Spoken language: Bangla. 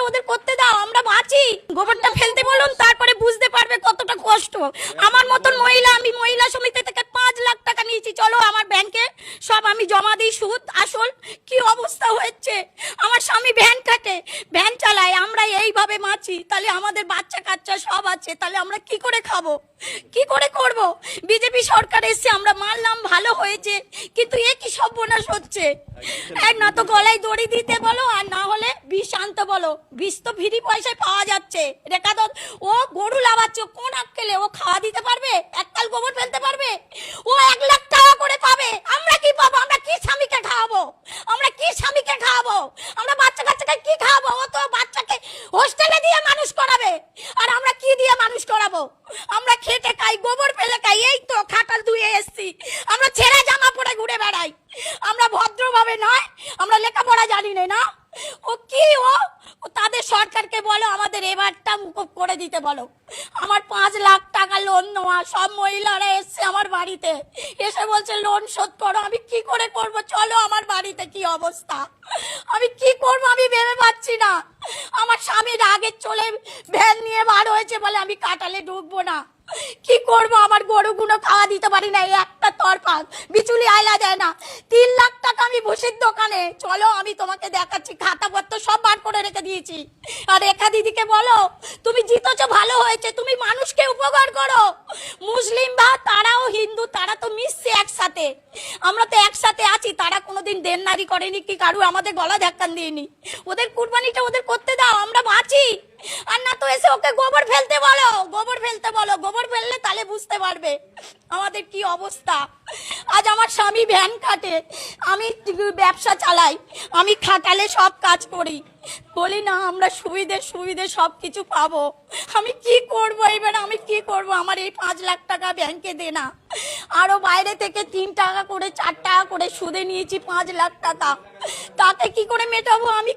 ওদের করতে দাও, আমরা বাঁচি। গোবরটা ফেলতে বলুন, তারপরে বুঝতে পারবে কতটা কষ্ট। আমার মতন মহিলা, আমি মহিলা সমিতি থেকে 5 লাখ টাকা নিয়েছি, চলো আমার ব্যাংকে সব আমি জমা দিই, সুদ আসল। কি অবস্থা হচ্ছে, আমার স্বামী ভ্যান কাটে, ভ্যান চালায়, আমরা এইভাবে বাঁচি। তাহলে আমাদের বাচ্চা কাচ্চা সব আছে, তাহলে আমরা কি করে খাবো, কি করে করব? বিজেপি সরকার এসে আমরা মানলাম, ভালো হয়েছে, কিন্তু এ কি সর্বনাশ হচ্ছে। এক না তো গলায় দড়ি দিতে বলো, আর না হলে বিষ আনতে বলো। বিষ তো ফ্রি পয়সায় পাওয়া যাচ্ছে। রেখা দত্ত ও গরু লাভাচ্ছে, কোন আক্কেলে ও খাওয়া দিতে পারবে? এককাল গোবর ফেলতে পারবে? ও 1 লাখ টাকা করে পাবে, আমরা কি পাবো? আমরা কি স্বামীকে খাওয়াবো? আমরা কি স্বামীকে খাওয়াবো? আমরা বাচ্চা কাচ্চাকে কি খাওয়াবো? ও তো বাচ্চাকে হোস্টেলে দিয়ে মানুষ করাবে, আর আমরা কি দিয়ে মানুষ করাবো? আমরা খেটে খাই, গোবর ফেলে খাই, এই তো খাটাল ধুয়ে এসছি। আমরা ছেঁড়া জামা পরে ঘুরে বেড়াই, আমরা ভদ্রভাবে নয়, আমরা লেখাপড়া জানি না। ও কি ও তাদের সরকারকে বলো আমাদের এবারটা মুকুব করে দিতে বলো। আমার 5 লাখ টাকা লোন নেওয়া, সব মহিলারা এসছে আমার বাড়িতে, এসে বলছে লোন শোধ করো। আমি কি করে করব? চলো আমার বাড়িতে কি অবস্থা, আমি কি করব আমি ভেবে পাচ্ছি না। আমার স্বামী রাগে চলে ভ্যান নিয়ে বার হয়েছে বলে আমি কাটালে ঢুকবো না। কি করব? আমার গরুগুলো খাওয়া দিতে পারি না, একটা তরফা বিচুলি আয়লা দেয় না। 3 লাখ টাকা আমি ভুসির দোকানে, চলো আমি তোমাকে দেখাচ্ছি, খাতাপত্র সব বার করে রেখে দিয়েছি। আর রেখা দিদিকে বলো তুমি জিতেছো, ভালো হয়েছে, তুমি মানুষকে উপকার করো। মুসলিম বা তারাও হিন্দু, তারা তো মিশছে একসাথে, আমরা তো একসাথে আছি। তারা কোনোদিন দেননারি করেনি কি কারু আমাদের গলা ধাক্কান দিইনি। ওদের কুরবানিটা ওদের করতে দাও, আমরা বাঁচি। আর না তো এসে ওকে গোবর ফেলতে বলো, গোবর ফেলতে বলো, গোবর ফেললে তাহলে বুঝতে পারবে আমাদের কি অবস্থা। আজ আমার স্বামী ভ্যান কাটে, আমি ব্যবসা চালাই, আমি খাটালে সব কাজ করি, বলি না আমরা সুবিধে সব কিছু পাবো। আমি কি করব এবার, আমি কি করব? আমার এই 5 লাখ টাকা ব্যাংকে দেনা, আরো বাইরে থেকে 3 টাকা করে 4 টাকা করে সুদে নিয়েছি 5 লাখ টাকা, তাতে কি করে মেটাবো? আমি